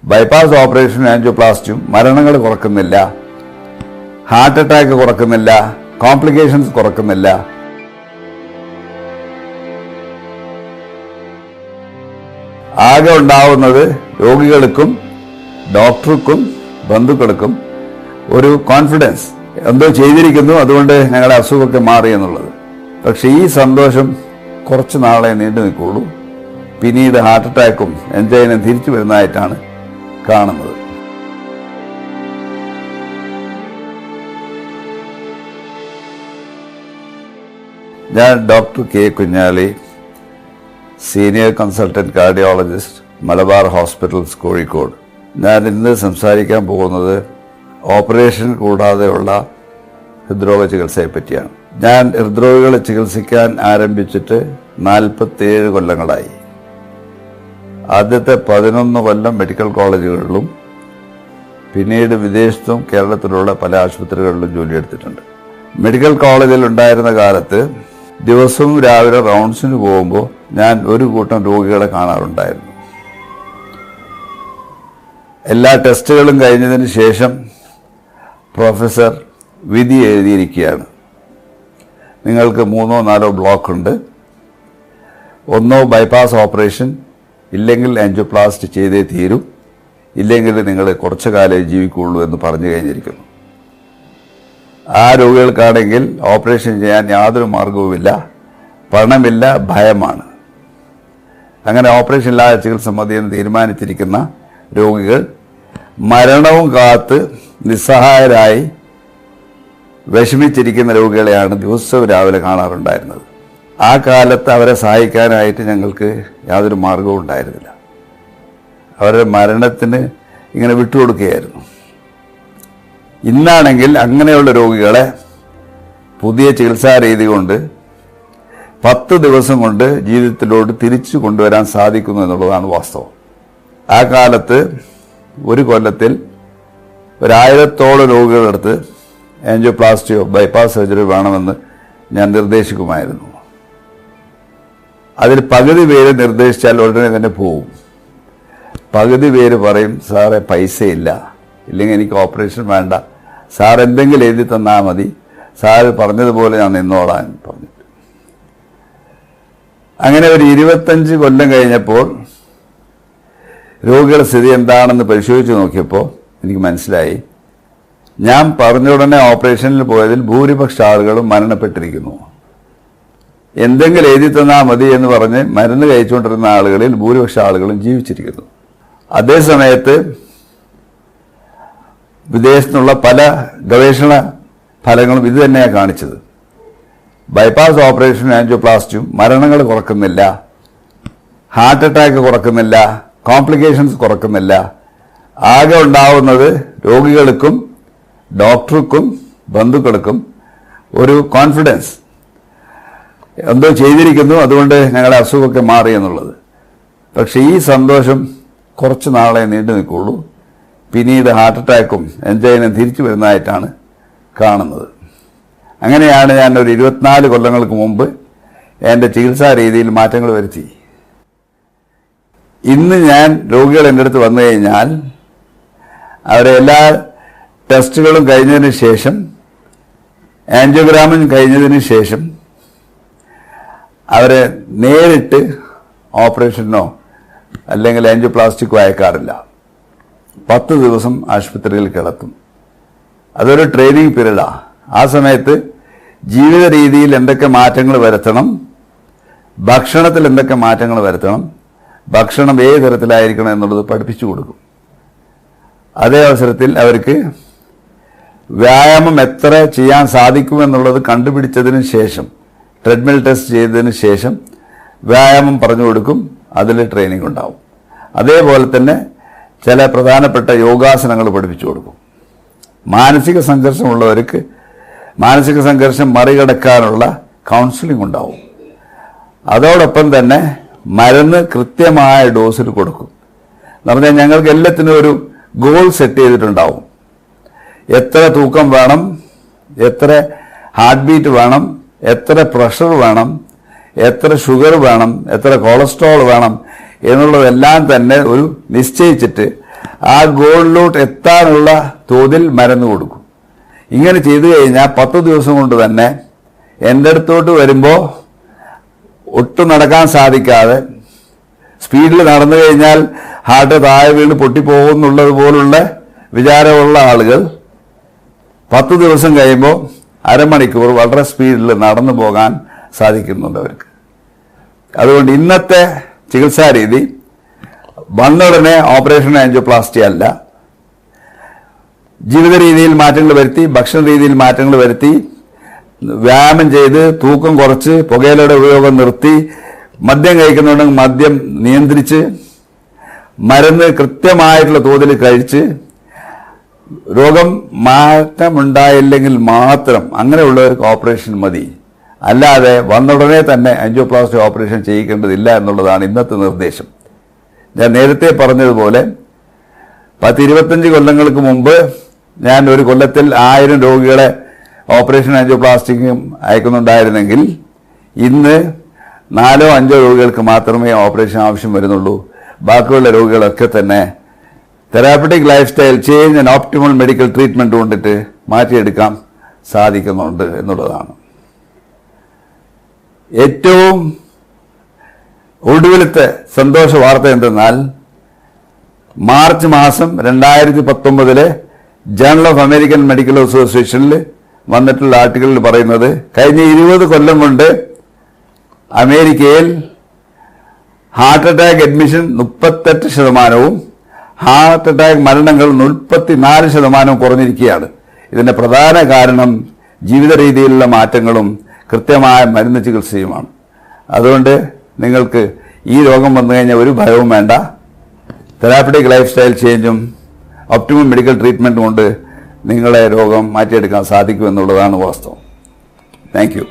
Bypass ഓപ്പറേഷനും ആൻജിയോപ്ലാസ്റ്റിയും മരണങ്ങൾ കുറക്കുന്നില്ല, heart attack കുറക്കുന്നില്ല, complications കുറക്കുന്നില്ല. ആകെ ഉണ്ടാവുന്നത് രോഗികൾക്കും ഡോക്ടർക്കും ബന്ധുക്കൾക്കും ഒരു കോൺഫിഡൻസ്, എന്തോ ചെയ്തിരിക്കുന്നു, അതുകൊണ്ട് ഞങ്ങളുടെ അസുഖമൊക്കെ മാറി എന്നുള്ളത്. പക്ഷെ ഈ സന്തോഷം കുറച്ച് നാളെ നീണ്ടു നിൽക്കുള്ളൂ. പിന്നീട് ഹാർട്ട് അറ്റാക്കും എൻജൈനും തിരിച്ചു വരുന്നതായിട്ടാണ് കാണുന്നത്. ഞാൻ doctor K Kunhali, senior consultant cardiologist, Malabar hospitals, Kozhikode. ഞാൻ ഇന്ന് സംസാരിക്കാൻ പോകുന്നത് ഓപ്പറേഷൻ കൂടാതെയുള്ള ഹൃദ്രോഗ ചികിത്സയെ പറ്റിയാണ്. ഞാൻ ഹൃദ്രോഗികളെ ചികിത്സിക്കാൻ ആരംഭിച്ചിട്ട് 47 കൊല്ലങ്ങളായി. ആദ്യത്തെ 11 കൊല്ലം മെഡിക്കൽ കോളേജുകളിലും പിന്നീട് വിദേശത്തും കേരളത്തിലുള്ള പല ആശുപത്രികളിലും ജോലിയെടുത്തിട്ടുണ്ട്. മെഡിക്കൽ കോളേജിൽ ഉണ്ടായിരുന്ന കാലത്ത് ദിവസവും രാവിലെ റൗണ്ട്സിന് പോകുമ്പോൾ ഞാൻ ഒരു കൂട്ടം രോഗികളെ കാണാറുണ്ടായിരുന്നു. എല്ലാ ടെസ്റ്റുകളും കഴിഞ്ഞതിന് ശേഷം പ്രൊഫസർ വിധി എഴുതിയിരിക്കുകയാണ്. നിങ്ങൾക്ക് 3-4 ബ്ലോക്ക് ഉണ്ട്, ഒന്നോ ബൈപ്പാസ് ഓപ്പറേഷൻ, ഇല്ലെങ്കിൽ ആൻജിയോപ്ലാസ്റ്റ് ചെയ്തേ തീരൂ, ഇല്ലെങ്കിൽ നിങ്ങൾ കുറച്ചു കാലേ ജീവിക്കുള്ളൂ എന്ന് പറഞ്ഞു കഴിഞ്ഞിരിക്കുന്നു. ആ രോഗികൾക്കാണെങ്കിൽ ഓപ്പറേഷൻ ചെയ്യാൻ യാതൊരു മാർഗവുമില്ല, പണമില്ല, ഭയമാണ്. അങ്ങനെ ഓപ്പറേഷൻ ഇല്ലാതെ ചികിത്സ മതിയെന്ന് തീരുമാനിച്ചിരിക്കുന്ന രോഗികൾ മരണവും കാത്ത് നിസ്സഹായരായി വിഷമിച്ചിരിക്കുന്ന രോഗികളെയാണ് ദിവസവും രാവിലെ കാണാറുണ്ടായിരുന്നത്. ആ കാലത്ത് അവരെ സഹായിക്കാനായിട്ട് ഞങ്ങൾക്ക് യാതൊരു മാർഗവും ഉണ്ടായിരുന്നില്ല. അവരുടെ മരണത്തിന് ഇങ്ങനെ വിട്ടുകൊടുക്കുകയായിരുന്നു. ഇന്നാണെങ്കിൽ അങ്ങനെയുള്ള രോഗികളെ പുതിയ ചികിത്സാ രീതി കൊണ്ട് 10 ദിവസം കൊണ്ട് ജീവിതത്തിലോട്ട് തിരിച്ചു കൊണ്ടുവരാൻ സാധിക്കുന്നു എന്നുള്ളതാണ് വാസ്തവം. ആ കാലത്ത് ഒരു കൊല്ലത്തിൽ 1000-ഓളം രോഗികളെടുത്ത് ആൻജിയോപ്ലാസ്റ്റിയോ ബൈപ്പാസ് സർജറി വേണമെന്ന് ഞാൻ നിർദ്ദേശിക്കുമായിരുന്നു. അതിൽ പകുതി പേര് നിർദ്ദേശിച്ചാൽ ഉടനെ തന്നെ പോവും. പകുതി പേര് പറയും, സാറേ പൈസയില്ല, ഇല്ലെങ്കിൽ എനിക്ക് ഓപ്പറേഷൻ വേണ്ട, സാർ എന്തെങ്കിലും എഴുതി തന്നാൽ മതി, സാറ് പറഞ്ഞതുപോലെ ഞാൻ നിന്നോളാൻ പറഞ്ഞിട്ട്. അങ്ങനെ ഒരു 25 കൊല്ലം കഴിഞ്ഞപ്പോൾ രോഗികളുടെ സ്ഥിതി എന്താണെന്ന് പരിശോധിച്ച് നോക്കിയപ്പോൾ എനിക്ക് മനസ്സിലായി, ഞാൻ പറഞ്ഞ ഉടനെ ഓപ്പറേഷനിൽ പോയതിൽ ഭൂരിപക്ഷ ആളുകളും മരണപ്പെട്ടിരിക്കുന്നു. എന്തെങ്കിലും എഴുതി തന്നാൽ മതി എന്ന് പറഞ്ഞ് മരുന്ന് കഴിച്ചുകൊണ്ടിരുന്ന ആളുകളിൽ ഭൂരിപക്ഷ ആളുകളും ജീവിച്ചിരിക്കുന്നു. അതേസമയത്ത് വിദേശത്തുനിന്നുള്ള പല ഗവേഷണ ഫലങ്ങളും ഇത് തന്നെയാണ് കാണിച്ചത്. ബൈപ്പാസ് ഓപ്പറേഷനും ആൻജിയോപ്ലാസ്റ്റിയും മരണങ്ങൾ കുറക്കുന്നില്ല, ഹാർട്ട് അറ്റാക്ക് കുറക്കുന്നില്ല, കോംപ്ലിക്കേഷൻസ് കുറക്കുന്നില്ല. ആകെ ഉണ്ടാവുന്നത് രോഗികൾക്കും ഡോക്ടർക്കും ബന്ധുക്കൾക്കും ഒരു കോൺഫിഡൻസ്, എന്തോ ചെയ്തിരിക്കുന്നു, അതുകൊണ്ട് ഞങ്ങളുടെ അസുഖമൊക്കെ മാറി എന്നുള്ളത്. പക്ഷെ ഈ സന്തോഷം കുറച്ച് നാളെ നീണ്ടു നിൽക്കുള്ളൂ. പിന്നീട് ഹാർട്ട് അറ്റാക്കും എൻജൈനും തിരിച്ചു വരുന്നതായിട്ടാണ് കാണുന്നത്. അങ്ങനെയാണ് ഞാൻ ഒരു 24 കൊല്ലങ്ങൾക്ക് മുമ്പ് എൻ്റെ ചികിത്സാ രീതിയിൽ മാറ്റങ്ങൾ വരുത്തി. ഇന്ന് ഞാൻ രോഗികൾ എൻ്റെ അടുത്ത് വന്നു കഴിഞ്ഞാൽ അവരെ എല്ലാ ടെസ്റ്റുകളും കഴിഞ്ഞതിന് ശേഷം, ആൻജിയോഗ്രാമും കഴിഞ്ഞതിന് ശേഷം അവരെ നേരിട്ട് ഓപ്പറേഷനോ അല്ലെങ്കിൽ ആൻജിയോപ്ലാസ്റ്റിക്കോ അയക്കാറില്ല. 10 ദിവസം ആശുപത്രിയിൽ കിടത്തും. അതൊരു ട്രെയിനിങ് പീരീഡാണ്. ആ സമയത്ത് ജീവിത രീതിയിൽ എന്തൊക്കെ മാറ്റങ്ങൾ വരുത്തണം, ഭക്ഷണത്തിൽ എന്തൊക്കെ മാറ്റങ്ങൾ വരുത്തണം, ഭക്ഷണം ഏത് തരത്തിലായിരിക്കണം എന്നുള്ളത് പഠിപ്പിച്ചു കൊടുക്കും. അതേ അവസരത്തിൽ അവർക്ക് വ്യായാമം എത്ര ചെയ്യാൻ സാധിക്കുമെന്നുള്ളത് കണ്ടുപിടിച്ചതിന് ശേഷം, ട്രെഡ്മിൽ ടെസ്റ്റ് ചെയ്തതിന് ശേഷം വ്യായാമം പറഞ്ഞു കൊടുക്കും. അതിൽ ട്രെയിനിങ് ഉണ്ടാവും. അതേപോലെ തന്നെ ചില പ്രധാനപ്പെട്ട യോഗാസനങ്ങൾ പഠിപ്പിച്ചു കൊടുക്കും. മാനസിക സംഘർഷമുള്ളവർക്ക് മാനസിക സംഘർഷം മറികടക്കാനുള്ള കൗൺസിലിംഗ് ഉണ്ടാവും. അതോടൊപ്പം തന്നെ മരുന്ന് കൃത്യമായ ഡോസിൽ കൊടുക്കും. എന്ന് പറഞ്ഞാൽ ഞങ്ങൾക്ക് എല്ലാത്തിനും ഒരു ഗോൾ സെറ്റ് ചെയ്തിട്ടുണ്ടാവും. എത്ര തൂക്കം വേണം, എത്ര ഹാർട്ട് ബീറ്റ് വേണം, എത്ര പ്രഷർ വേണം, എത്ര ഷുഗർ വേണം, എത്ര കൊളസ്ട്രോൾ വേണം എന്നുള്ളതെല്ലാം തന്നെ ഒരു നിശ്ചയിച്ചിട്ട് ആ ഗോളിലോട്ട് എത്താനുള്ള തോതിൽ മരുന്ന് കൊടുക്കും. ഇങ്ങനെ ചെയ്തു കഴിഞ്ഞാൽ 10 ദിവസം കൊണ്ട് തന്നെ എൻ്റെ അടുത്തോട്ട് വരുമ്പോൾ ഒട്ടും നടക്കാൻ സാധിക്കാതെ സ്പീഡിൽ നടന്നു കഴിഞ്ഞാൽ ഹാർട്ട് താഴെ വീണ് പൊട്ടിപ്പോകുന്നുള്ളത് പോലുള്ള വിചാരമുള്ള ആളുകൾ 10 ദിവസം കഴിയുമ്പോൾ അരമണിക്കൂർ വളരെ സ്പീഡിൽ നടന്നു പോകാൻ സാധിക്കുന്നുണ്ട് അവർക്ക്. അതുകൊണ്ട് ഇന്നത്തെ ചികിത്സാ രീതി വന്നുടനെ ഓപ്പറേഷൻ ആൻജിയോപ്ലാസ്റ്റി അല്ല. ജീവിത രീതിയിൽ മാറ്റങ്ങൾ വരുത്തി, ഭക്ഷണ രീതിയിൽ മാറ്റങ്ങൾ വരുത്തി, വ്യായാമം ചെയ്ത്, തൂക്കം കുറച്ച്, പുകയിലയുടെ ഉപയോഗം നിർത്തി, മദ്യം കഴിക്കുന്നുണ്ടെങ്കിൽ മദ്യം നിയന്ത്രിച്ച്, മരുന്ന് കൃത്യമായിട്ടുള്ള തോതിൽ കഴിച്ച്, രോഗം മാറ്റമുണ്ടായില്ലെങ്കിൽ മാത്രം അങ്ങനെയുള്ളവർക്ക് ഓപ്പറേഷൻ മതി. അല്ലാതെ വന്നുടനെ തന്നെ ആൻജിയോപ്ലാസ്റ്റി ഓപ്പറേഷൻ ചെയ്യിക്കേണ്ടതില്ല എന്നുള്ളതാണ് ഇന്നത്തെ നിർദ്ദേശം. ഞാൻ നേരത്തെ പറഞ്ഞതുപോലെ 10-25 കൊല്ലങ്ങൾക്ക് മുമ്പ് ഞാൻ ഒരു കൊല്ലത്തിൽ 1000 രോഗികളെ ഓപ്പറേഷൻ ആൻജിയോപ്ലാസ്റ്റിക്കും അയക്കുന്നുണ്ടായിരുന്നെങ്കിൽ ഇന്ന് 4-5 രോഗികൾക്ക് മാത്രമേ ഓപ്പറേഷൻ ആവശ്യം വരുന്നുള്ളൂ. ബാക്കിയുള്ള രോഗികളൊക്കെ തന്നെ therapeutic life style change and optimal medical treatment കൊണ്ടിട്ട് മാറ്റിയെടുക്കാൻ സാധിക്കുന്നുണ്ട് എന്നുള്ളതാണ്. ഏറ്റവും ഒടുവിലത്തെ സന്തോഷ വാർത്ത എന്തെന്നാൽ മാർച്ച് മാസം 2019 ജേണൽ ഓഫ് അമേരിക്കൻ മെഡിക്കൽ അസോസിയേഷനിൽ വന്നിട്ടുള്ള ആർട്ടിക്കിളിൽ പറയുന്നത് കഴിഞ്ഞ 20 കൊല്ലം കൊണ്ട് അമേരിക്കയിൽ heart attack admission 38%, heart attack മരണങ്ങൾ 34% കുറഞ്ഞിരിക്കുകയാണ്. ഇതിന്റെ പ്രധാന കാരണം ജീവിത രീതിയിലുള്ള മാറ്റങ്ങളും കൃത്യമായ മരുന്ന് ചികിത്സയുമാണ്. അതുകൊണ്ട് നിങ്ങൾക്ക് ഈ രോഗം വന്നു കഴിഞ്ഞാൽ ഒരു ഭയവും വേണ്ട. തെറാപ്പറ്റിക് ലൈഫ് സ്റ്റൈൽ ചേഞ്ചും ഒപ്റ്റിമൽ മെഡിക്കൽ ട്രീറ്റ്മെൻറ്റും കൊണ്ട് നിങ്ങളെ രോഗം മാറ്റിയെടുക്കാൻ സാധിക്കുമെന്നുള്ളതാണ് വാസ്തവം. Thank U.